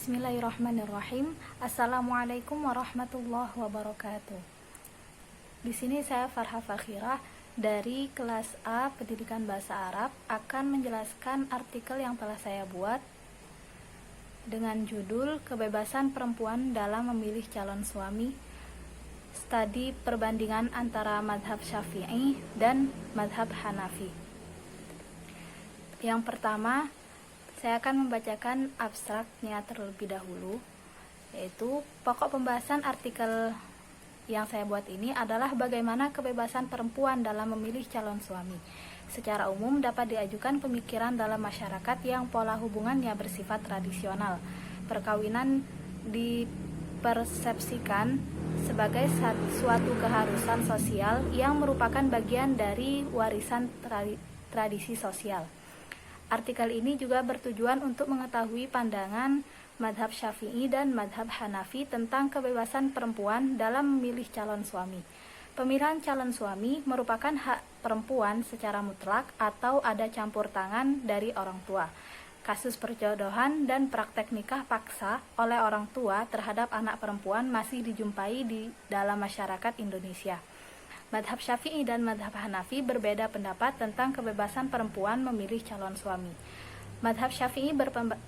Bismillahirrahmanirrahim. Assalamualaikum warahmatullahi wabarakatuh. Di sini saya Farha Fakhirah dari kelas A Pendidikan Bahasa Arab akan menjelaskan artikel yang telah saya buat dengan judul Kebebasan Perempuan dalam Memilih Calon Suami, studi perbandingan antara madhab Syafi'i dan madhab Hanafi. Yang pertama, saya akan membacakan abstraknya terlebih dahulu, yaitu pokok pembahasan artikel yang saya buat ini adalah bagaimana kebebasan perempuan dalam memilih calon suami. Secara umum dapat diajukan pemikiran dalam masyarakat yang pola hubungannya bersifat tradisional. Perkawinan dipersepsikan sebagai suatu keharusan sosial yang merupakan bagian dari warisan tradisi sosial. Artikel ini juga bertujuan untuk mengetahui pandangan madhab Syafi'i dan madhab Hanafi tentang kebebasan perempuan dalam memilih calon suami. Pemilihan calon suami merupakan hak perempuan secara mutlak atau ada campur tangan dari orang tua. Kasus perjodohan dan praktek nikah paksa oleh orang tua terhadap anak perempuan masih dijumpai di dalam masyarakat Indonesia. Madhab Syafi'i dan madhab Hanafi berbeda pendapat tentang kebebasan perempuan memilih calon suami. Madhab Syafi'i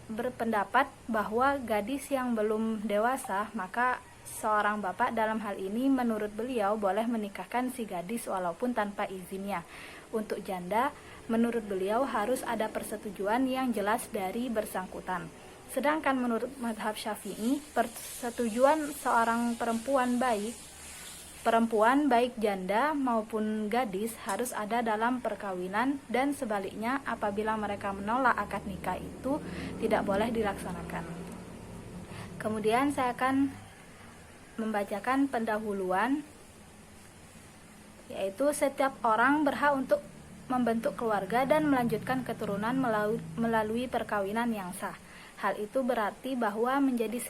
berpendapat bahwa gadis yang belum dewasa, maka seorang bapak dalam hal ini menurut beliau boleh menikahkan si gadis walaupun tanpa izinnya. Untuk janda, menurut beliau harus ada persetujuan yang jelas dari bersangkutan. Sedangkan menurut madhab Syafi'i, persetujuan seorang perempuan baik janda maupun gadis harus ada dalam perkawinan, dan sebaliknya apabila mereka menolak akad nikah itu tidak boleh dilaksanakan. Kemudian saya akan membacakan pendahuluan, yaitu setiap orang berhak untuk membentuk keluarga dan melanjutkan keturunan melalui perkawinan yang sah. Hal itu berarti bahwa menjadi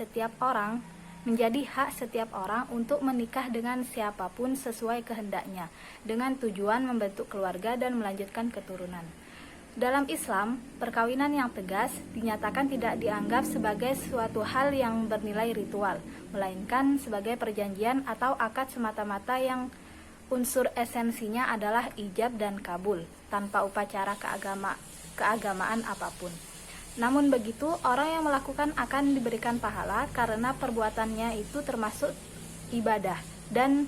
hak setiap orang untuk menikah dengan siapapun sesuai kehendaknya, dengan tujuan membentuk keluarga dan melanjutkan keturunan. Dalam Islam, perkawinan yang tegas dinyatakan tidak dianggap sebagai suatu hal yang bernilai ritual, melainkan sebagai perjanjian atau akad semata-mata yang unsur esensinya adalah ijab dan kabul, tanpa upacara keagamaan apapun. Namun begitu, orang yang melakukan akan diberikan pahala karena perbuatannya itu termasuk ibadah dan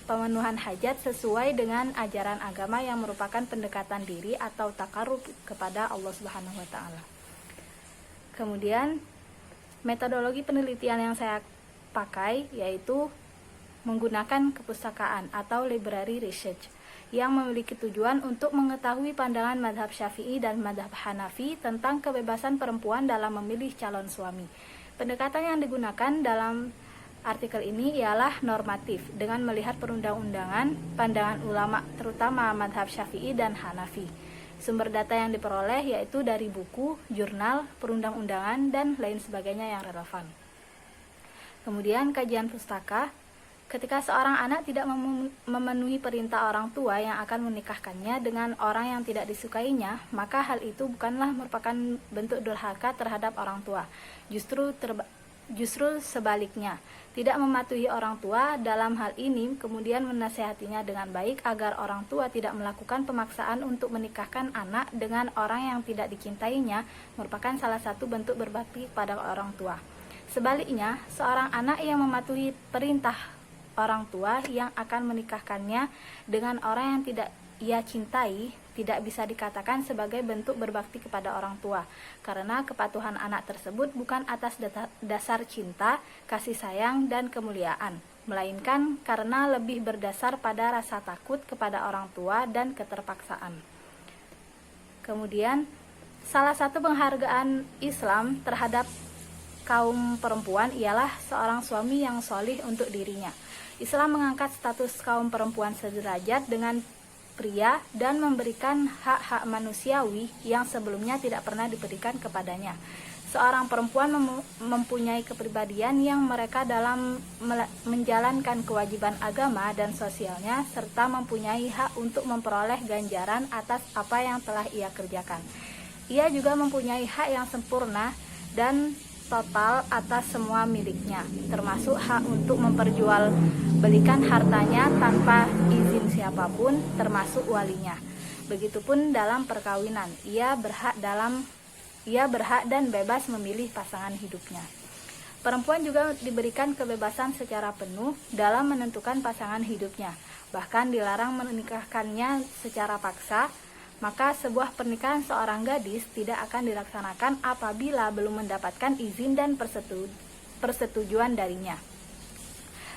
pemenuhan hajat sesuai dengan ajaran agama yang merupakan pendekatan diri atau takarrub kepada Allah Subhanahu wa taala. Kemudian, metodologi penelitian yang saya pakai yaitu menggunakan kepustakaan atau library research yang memiliki tujuan untuk mengetahui pandangan madhab Syafi'i dan madhab Hanafi tentang kebebasan perempuan dalam memilih calon suami. Pendekatan yang digunakan dalam artikel ini ialah normatif, dengan melihat perundang-undangan, pandangan ulama terutama madhab Syafi'i dan Hanafi. Sumber data yang diperoleh yaitu dari buku, jurnal, perundang-undangan, dan lain sebagainya yang relevan. Kemudian kajian pustaka. Ketika seorang anak tidak memenuhi perintah orang tua yang akan menikahkannya dengan orang yang tidak disukainya, maka hal itu bukanlah merupakan bentuk durhaka terhadap orang tua. Justru sebaliknya, tidak mematuhi orang tua dalam hal ini kemudian menasihatinya dengan baik agar orang tua tidak melakukan pemaksaan untuk menikahkan anak dengan orang yang tidak dicintainya merupakan salah satu bentuk berbakti pada orang tua. Sebaliknya, seorang anak yang mematuhi perintah orang tua yang akan menikahkannya dengan orang yang tidak ia cintai tidak bisa dikatakan sebagai bentuk berbakti kepada orang tua, karena kepatuhan anak tersebut bukan atas dasar cinta, kasih sayang, dan kemuliaan, melainkan karena lebih berdasar pada rasa takut kepada orang tua dan keterpaksaan. Kemudian, salah satu penghargaan Islam terhadap kaum perempuan ialah seorang suami yang sholih untuk dirinya. Islam mengangkat status kaum perempuan sederajat dengan pria dan memberikan hak-hak manusiawi yang sebelumnya tidak pernah diberikan kepadanya. Seorang perempuan mempunyai kepribadian yang mereka dalam menjalankan kewajiban agama dan sosialnya, serta mempunyai hak untuk memperoleh ganjaran atas apa yang telah ia kerjakan. Ia juga mempunyai hak yang sempurna dan total atas semua miliknya, termasuk hak untuk memperjualbelikan hartanya tanpa izin siapapun, termasuk walinya. Begitupun dalam perkawinan, ia berhak dan bebas memilih pasangan hidupnya. Perempuan juga diberikan kebebasan secara penuh dalam menentukan pasangan hidupnya, bahkan dilarang menikahkannya secara paksa. Maka sebuah pernikahan seorang gadis tidak akan dilaksanakan apabila belum mendapatkan izin dan persetujuan darinya.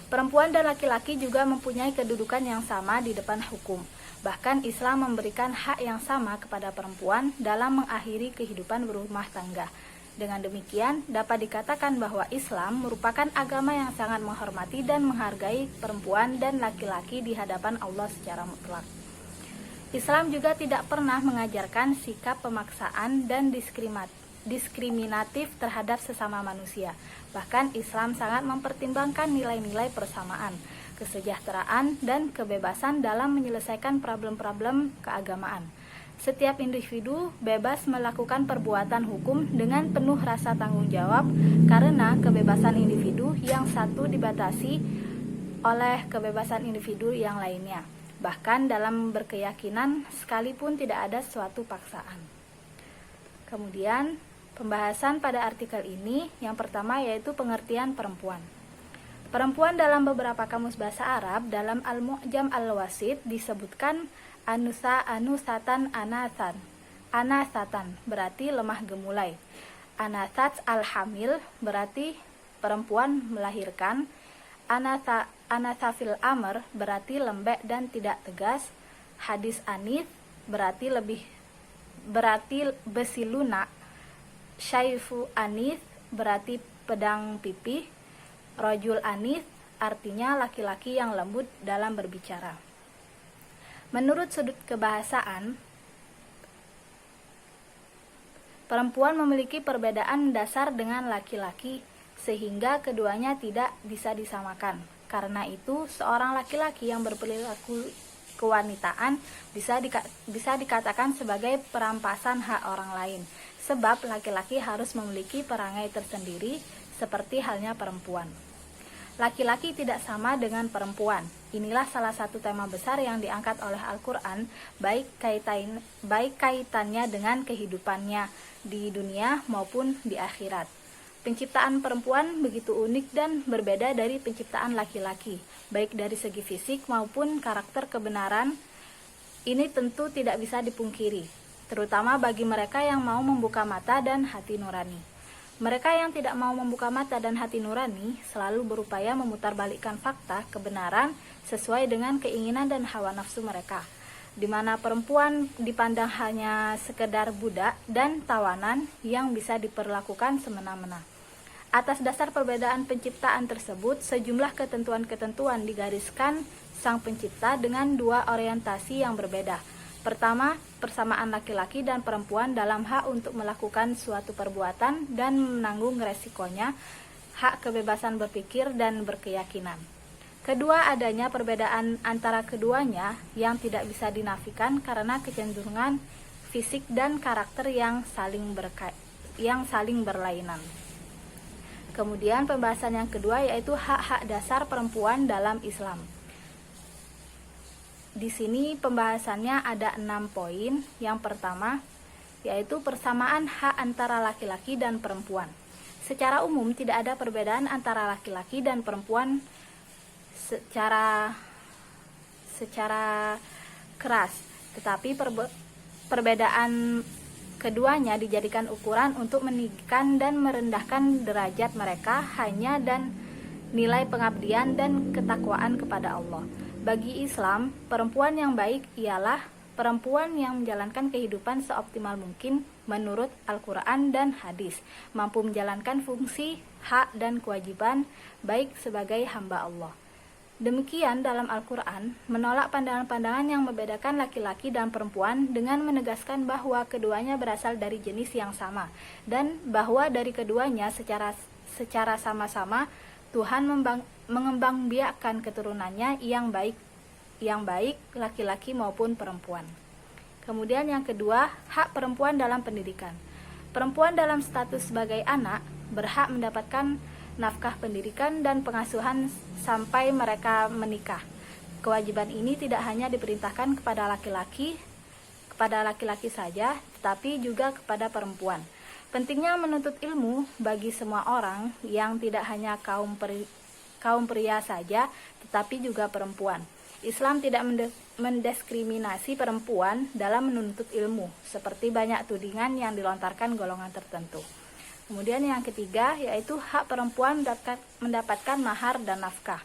Perempuan dan laki-laki juga mempunyai kedudukan yang sama di depan hukum. Bahkan Islam memberikan hak yang sama kepada perempuan dalam mengakhiri kehidupan berumah tangga. Dengan demikian, dapat dikatakan bahwa Islam merupakan agama yang sangat menghormati dan menghargai perempuan dan laki-laki di hadapan Allah secara mutlak. Islam juga tidak pernah mengajarkan sikap pemaksaan dan diskriminatif terhadap sesama manusia. Bahkan Islam sangat mempertimbangkan nilai-nilai persamaan, kesejahteraan, dan kebebasan dalam menyelesaikan problem-problem keagamaan. Setiap individu bebas melakukan perbuatan hukum dengan penuh rasa tanggung jawab, karena kebebasan individu yang satu dibatasi oleh kebebasan individu yang lainnya. Bahkan dalam berkeyakinan sekalipun tidak ada suatu paksaan. Kemudian pembahasan pada artikel ini yang pertama yaitu pengertian perempuan. Perempuan dalam beberapa kamus bahasa Arab dalam Al-Mu'jam Al-Wasit disebutkan anusatan anasatan berarti lemah gemulai. Anasat al-hamil berarti perempuan melahirkan. Anasafil amr berarti lembek dan tidak tegas. Hadis anith berarti besi lunak. Syaifu anith berarti pedang pipih. Rojul anith artinya laki-laki yang lembut dalam berbicara. Menurut sudut kebahasaan, perempuan memiliki perbedaan dasar dengan laki-laki sehingga keduanya tidak bisa disamakan. Karena itu, seorang laki-laki yang berperilaku kewanitaan bisa dikatakan sebagai perampasan hak orang lain, sebab laki-laki harus memiliki perangai tersendiri seperti halnya perempuan. Laki-laki tidak sama dengan perempuan. Inilah salah satu tema besar yang diangkat oleh Al-Quran, baik kaitannya dengan kehidupannya di dunia maupun di akhirat. Penciptaan perempuan begitu unik dan berbeda dari penciptaan laki-laki, baik dari segi fisik maupun karakter kebenaran. Ini tentu tidak bisa dipungkiri, terutama bagi mereka yang mau membuka mata dan hati nurani. Mereka yang tidak mau membuka mata dan hati nurani selalu berupaya memutarbalikkan fakta kebenaran sesuai dengan keinginan dan hawa nafsu mereka, di mana perempuan dipandang hanya sekedar budak dan tawanan yang bisa diperlakukan semena-mena. Atas dasar perbedaan penciptaan tersebut, sejumlah ketentuan-ketentuan digariskan Sang Pencipta dengan dua orientasi yang berbeda. Pertama, persamaan laki-laki dan perempuan dalam hak untuk melakukan suatu perbuatan dan menanggung resikonya, hak kebebasan berpikir dan berkeyakinan. Kedua, adanya perbedaan antara keduanya yang tidak bisa dinafikan karena kecenderungan fisik dan karakter yang saling berlainan. Kemudian pembahasan yang kedua yaitu hak-hak dasar perempuan dalam Islam. Di sini pembahasannya ada 6 poin. Yang pertama yaitu persamaan hak antara laki-laki dan perempuan. Secara umum tidak ada perbedaan antara laki-laki dan perempuan secara keras, tetapi perbedaan keduanya dijadikan ukuran untuk meninggikan dan merendahkan derajat mereka hanya dan nilai pengabdian dan ketakwaan kepada Allah. Bagi Islam, perempuan yang baik ialah perempuan yang menjalankan kehidupan seoptimal mungkin menurut Al-Quran dan hadis, mampu menjalankan fungsi, hak, dan kewajiban baik sebagai hamba Allah. Demikian dalam Al-Quran menolak pandangan-pandangan yang membedakan laki-laki dan perempuan dengan menegaskan bahwa keduanya berasal dari jenis yang sama dan bahwa dari keduanya secara sama-sama Tuhan mengembangbiakkan keturunannya yang baik laki-laki maupun perempuan. Kemudian yang kedua, hak perempuan dalam pendidikan. Perempuan dalam status sebagai anak berhak mendapatkan nafkah pendidikan dan pengasuhan sampai mereka menikah. Kewajiban ini tidak hanya diperintahkan kepada laki-laki saja, tetapi juga kepada perempuan. Pentingnya menuntut ilmu bagi semua orang, yang tidak hanya kaum pria saja, tetapi juga perempuan. Islam tidak mendiskriminasi perempuan dalam menuntut ilmu, seperti banyak tudingan yang dilontarkan golongan tertentu. Kemudian yang ketiga, yaitu hak perempuan mendapatkan mahar dan nafkah.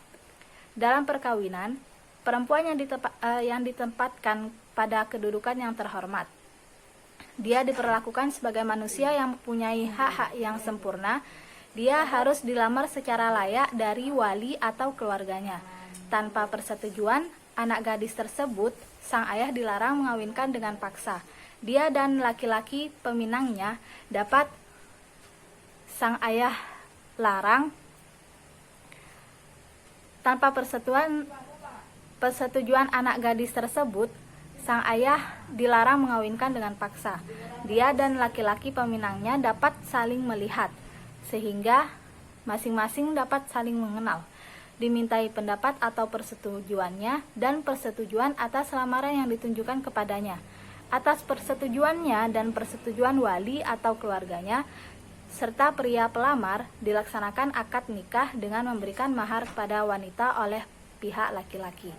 Dalam perkawinan, perempuan yang ditempatkan pada kedudukan yang terhormat. Dia diperlakukan sebagai manusia yang mempunyai hak-hak yang sempurna. Dia harus dilamar secara layak dari wali atau keluarganya. Tanpa persetujuan anak gadis tersebut, sang ayah dilarang mengawinkan dengan paksa. Dia dan laki-laki peminangnya dapat sang ayah larang. Tanpa persetujuan anak gadis tersebut, sang ayah dilarang mengawinkan dengan paksa. Dia dan laki-laki peminangnya dapat saling melihat, sehingga masing-masing dapat saling mengenal. Dimintai pendapat atau persetujuannya dan persetujuan atas lamaran yang ditunjukkan kepadanya. Atas persetujuannya dan persetujuan wali atau keluarganya, serta pria pelamar, dilaksanakan akad nikah dengan memberikan mahar kepada wanita oleh pihak laki-laki.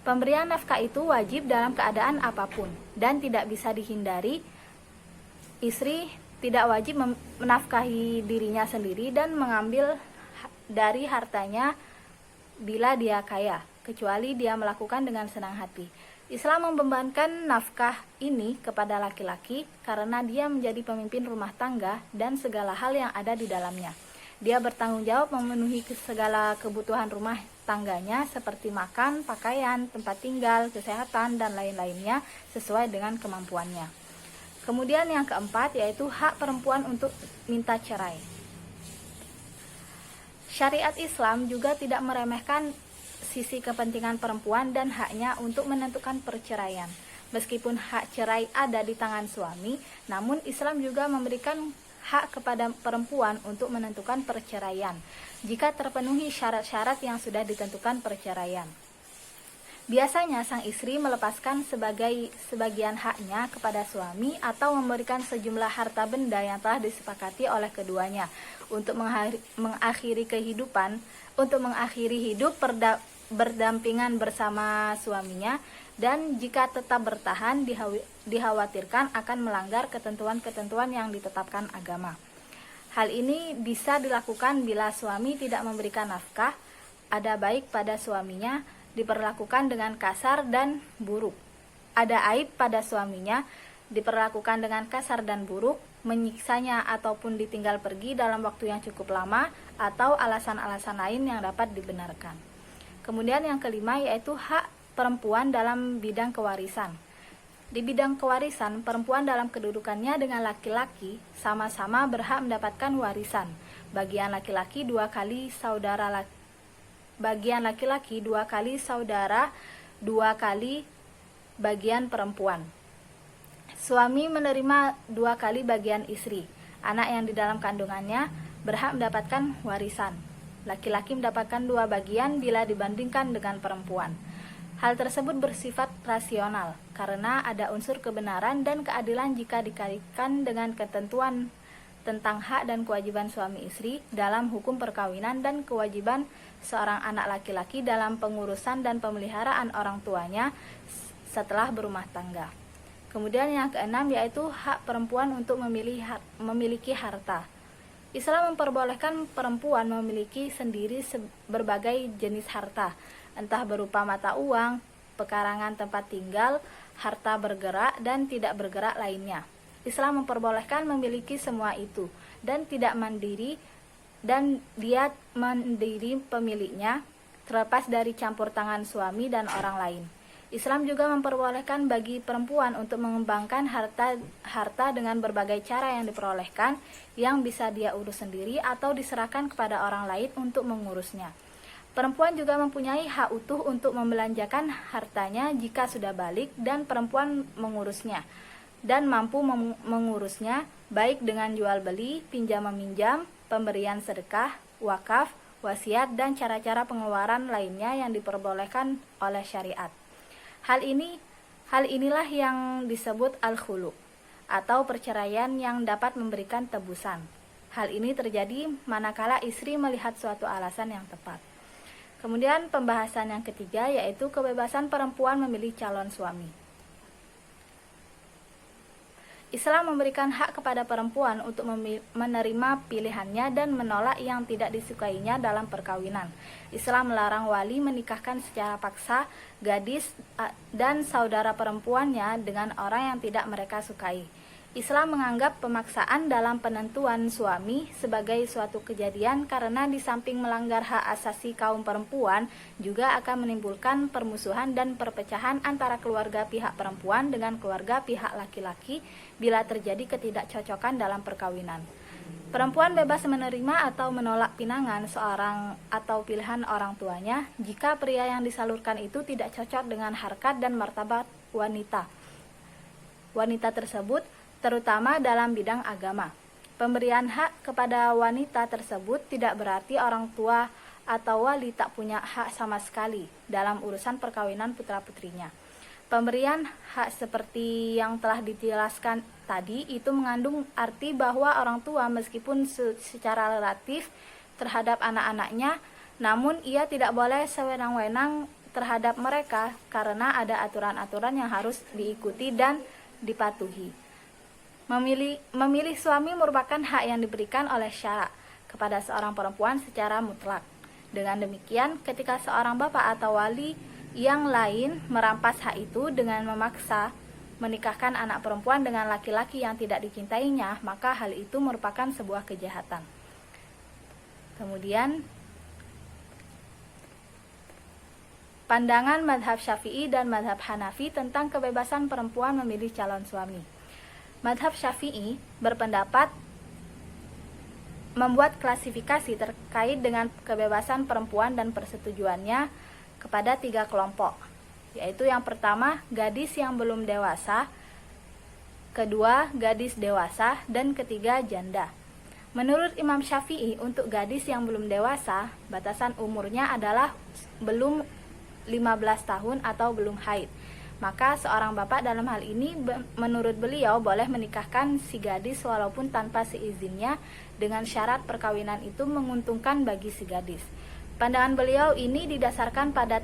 Pemberian nafkah itu wajib dalam keadaan apapun dan tidak bisa dihindari. Istri tidak wajib menafkahi dirinya sendiri dan mengambil dari hartanya bila dia kaya, kecuali dia melakukan dengan senang hati. Islam membebankan nafkah ini kepada laki-laki karena dia menjadi pemimpin rumah tangga dan segala hal yang ada di dalamnya. Dia bertanggung jawab memenuhi segala kebutuhan rumah tangganya seperti makan, pakaian, tempat tinggal, kesehatan, dan lain-lainnya sesuai dengan kemampuannya. Kemudian yang keempat, yaitu hak perempuan untuk minta cerai. Syariat Islam juga tidak meremehkan sisi kepentingan perempuan dan haknya untuk menentukan perceraian. Meskipun hak cerai ada di tangan suami, namun Islam juga memberikan hak kepada perempuan untuk menentukan perceraian jika terpenuhi syarat-syarat yang sudah ditentukan perceraian. Biasanya sang istri melepaskan sebagian haknya kepada suami atau memberikan sejumlah harta benda yang telah disepakati oleh keduanya untuk mengakhiri hidup berdampingan bersama suaminya, dan jika tetap bertahan dikhawatirkan akan melanggar ketentuan-ketentuan yang ditetapkan agama. Hal ini bisa dilakukan bila suami tidak memberikan nafkah, ada baik pada suaminya, diperlakukan dengan kasar dan buruk. Ada aib pada suaminya, diperlakukan dengan kasar dan buruk, menyiksanya ataupun ditinggal pergi dalam waktu yang cukup lama, atau alasan-alasan lain yang dapat dibenarkan. Kemudian yang kelima, yaitu hak perempuan dalam bidang kewarisan. Di bidang kewarisan, perempuan dalam kedudukannya dengan laki-laki sama-sama berhak mendapatkan warisan. Bagian laki-laki 2 kali saudara 2 kali bagian perempuan. Suami menerima 2 kali bagian istri. Anak yang di dalam kandungannya berhak mendapatkan warisan. Laki-laki mendapatkan 2 bagian bila dibandingkan dengan perempuan. Hal tersebut bersifat rasional karena ada unsur kebenaran dan keadilan jika dikaitkan dengan ketentuan tentang hak dan kewajiban suami istri dalam hukum perkawinan dan kewajiban seorang anak laki-laki dalam pengurusan dan pemeliharaan orang tuanya setelah berumah tangga. Kemudian yang keenam, yaitu hak perempuan untuk memiliki harta. Islam memperbolehkan perempuan memiliki sendiri berbagai jenis harta, entah berupa mata uang, pekarangan tempat tinggal, harta bergerak dan tidak bergerak lainnya. Islam memperbolehkan memiliki semua itu dan tidak mandiri, dan dia mandiri pemiliknya terlepas dari campur tangan suami dan orang lain. Islam juga memperbolehkan bagi perempuan untuk mengembangkan harta dengan berbagai cara yang diperolehkan, yang bisa dia urus sendiri atau diserahkan kepada orang lain untuk mengurusnya. Perempuan juga mempunyai hak utuh untuk membelanjakan hartanya jika sudah balik dan perempuan mengurusnya dan mampu mengurusnya, baik dengan jual beli, pinjam meminjam, pemberian sedekah, wakaf, wasiat, dan cara-cara pengeluaran lainnya yang diperbolehkan oleh syariat. Hal inilah yang disebut al-khulu atau perceraian yang dapat memberikan tebusan. Hal ini terjadi manakala istri melihat suatu alasan yang tepat. Kemudian pembahasan yang ketiga yaitu kebebasan perempuan memilih calon suami. Islam memberikan hak kepada perempuan untuk menerima pilihannya dan menolak yang tidak disukainya dalam perkawinan. Islam melarang wali menikahkan secara paksa gadis dan saudara perempuannya dengan orang yang tidak mereka sukai. Islam menganggap pemaksaan dalam penentuan suami sebagai suatu kejadian karena di samping melanggar hak asasi kaum perempuan juga akan menimbulkan permusuhan dan perpecahan antara keluarga pihak perempuan dengan keluarga pihak laki-laki bila terjadi ketidakcocokan dalam perkawinan. Perempuan bebas menerima atau menolak pinangan seorang atau pilihan orang tuanya jika pria yang disalurkan itu tidak cocok dengan harkat dan martabat wanita tersebut, terutama dalam bidang agama. Pemberian hak kepada wanita tersebut tidak berarti orang tua atau wali tak punya hak sama sekali dalam urusan perkawinan putra-putrinya. Pemberian hak seperti yang telah dijelaskan tadi itu mengandung arti bahwa orang tua meskipun secara relatif terhadap anak-anaknya, namun ia tidak boleh sewenang-wenang terhadap mereka karena ada aturan-aturan yang harus diikuti dan dipatuhi. Memilih suami merupakan hak yang diberikan oleh syara kepada seorang perempuan secara mutlak. Dengan demikian, ketika seorang bapak atau wali yang lain merampas hak itu dengan memaksa menikahkan anak perempuan dengan laki-laki yang tidak dicintainya, maka hal itu merupakan sebuah kejahatan. Kemudian, pandangan mazhab Syafi'i dan mazhab Hanafi tentang kebebasan perempuan memilih calon suami. Mazhab Syafi'i berpendapat membuat klasifikasi terkait dengan kebebasan perempuan dan persetujuannya kepada 3 kelompok, yaitu yang pertama gadis yang belum dewasa, kedua gadis dewasa, dan ketiga janda. Menurut Imam Syafi'i, untuk gadis yang belum dewasa, batasan umurnya adalah belum 15 tahun atau belum haid. Maka seorang bapak dalam hal ini menurut beliau boleh menikahkan si gadis walaupun tanpa seizinnya dengan syarat perkawinan itu menguntungkan bagi si gadis. Pandangan beliau ini didasarkan pada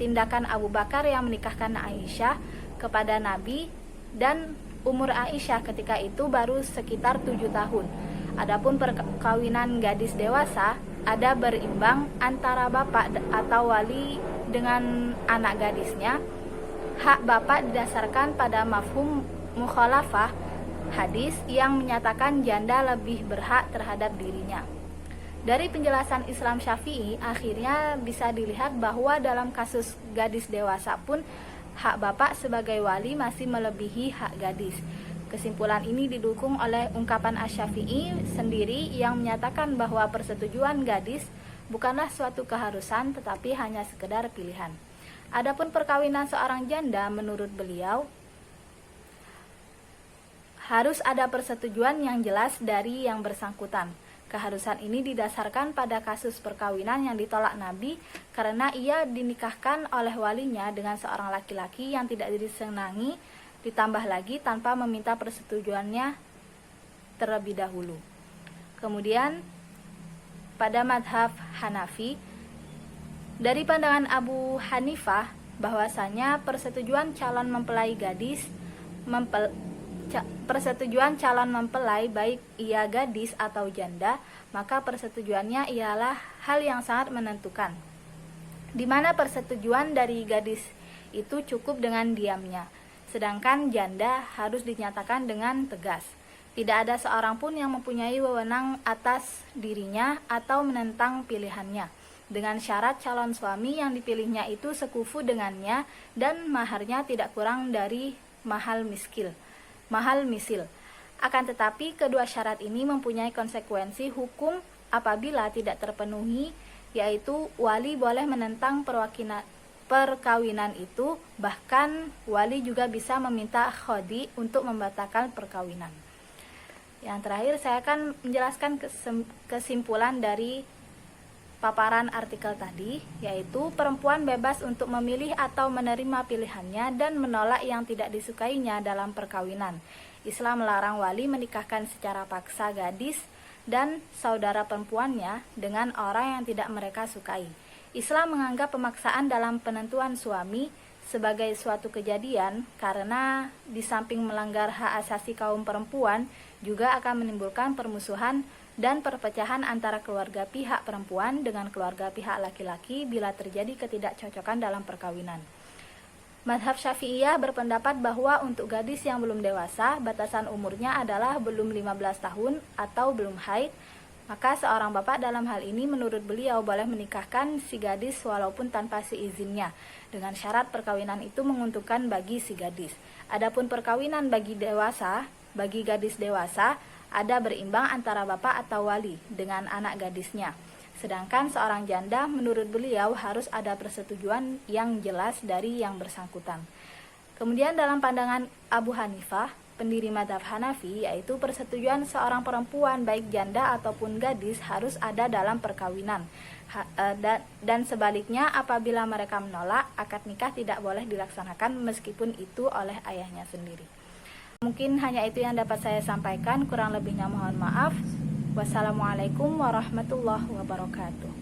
tindakan Abu Bakar yang menikahkan Aisyah kepada Nabi dan umur Aisyah ketika itu baru sekitar 7 tahun. Adapun perkawinan gadis dewasa ada berimbang antara bapak atau wali dengan anak gadisnya. Hak bapak didasarkan pada mafhum mukhalafah hadis yang menyatakan janda lebih berhak terhadap dirinya. Dari penjelasan Islam Syafi'i, akhirnya bisa dilihat bahwa dalam kasus gadis dewasa pun hak bapak sebagai wali masih melebihi hak gadis. Kesimpulan ini didukung oleh ungkapan Asy-Syafi'i sendiri yang menyatakan bahwa persetujuan gadis bukanlah suatu keharusan tetapi hanya sekedar pilihan. Adapun perkawinan seorang janda, menurut beliau harus ada persetujuan yang jelas dari yang bersangkutan. Keharusan ini didasarkan pada kasus perkawinan yang ditolak Nabi karena ia dinikahkan oleh walinya dengan seorang laki-laki yang tidak disenangi, ditambah lagi tanpa meminta persetujuannya terlebih dahulu. Kemudian pada mazhab Hanafi, dari pandangan Abu Hanifah bahwasanya persetujuan calon mempelai baik ia gadis atau janda, maka persetujuannya ialah hal yang sangat menentukan, di mana persetujuan dari gadis itu cukup dengan diamnya, sedangkan janda harus dinyatakan dengan tegas. Tidak ada seorang pun yang mempunyai wewenang atas dirinya atau menentang pilihannya, dengan syarat calon suami yang dipilihnya itu sekufu dengannya dan maharnya tidak kurang dari mahal misil. Akan tetapi kedua syarat ini mempunyai konsekuensi hukum apabila tidak terpenuhi, yaitu wali boleh menentang perkawinan itu, bahkan wali juga bisa meminta khodi untuk membatalkan perkawinan. Yang terakhir, saya akan menjelaskan kesimpulan dari paparan artikel tadi, yaitu perempuan bebas untuk memilih atau menerima pilihannya dan menolak yang tidak disukainya dalam perkawinan. Islam melarang wali menikahkan secara paksa gadis dan saudara perempuannya dengan orang yang tidak mereka sukai. Islam menganggap pemaksaan dalam penentuan suami sebagai suatu kejadian karena di samping melanggar hak asasi kaum perempuan juga akan menimbulkan permusuhan dan perpecahan antara keluarga pihak perempuan dengan keluarga pihak laki-laki bila terjadi ketidakcocokan dalam perkawinan. Mazhab Syafi'iyah berpendapat bahwa untuk gadis yang belum dewasa, batasan umurnya adalah belum 15 tahun atau belum haid, maka seorang bapak dalam hal ini menurut beliau boleh menikahkan si gadis walaupun tanpa seizinnya, dengan syarat perkawinan itu menguntungkan bagi si gadis. Adapun perkawinan bagi gadis dewasa, ada berimbang antara bapak atau wali dengan anak gadisnya. Sedangkan seorang janda menurut beliau harus ada persetujuan yang jelas dari yang bersangkutan. Kemudian dalam pandangan Abu Hanifah, pendiri mazhab Hanafi, yaitu persetujuan seorang perempuan baik janda ataupun gadis harus ada dalam perkawinan. Dan sebaliknya apabila mereka menolak, akad nikah tidak boleh dilaksanakan meskipun itu oleh ayahnya sendiri. Mungkin hanya itu yang dapat saya sampaikan, kurang lebihnya mohon maaf. Wassalamualaikum warahmatullahi wabarakatuh.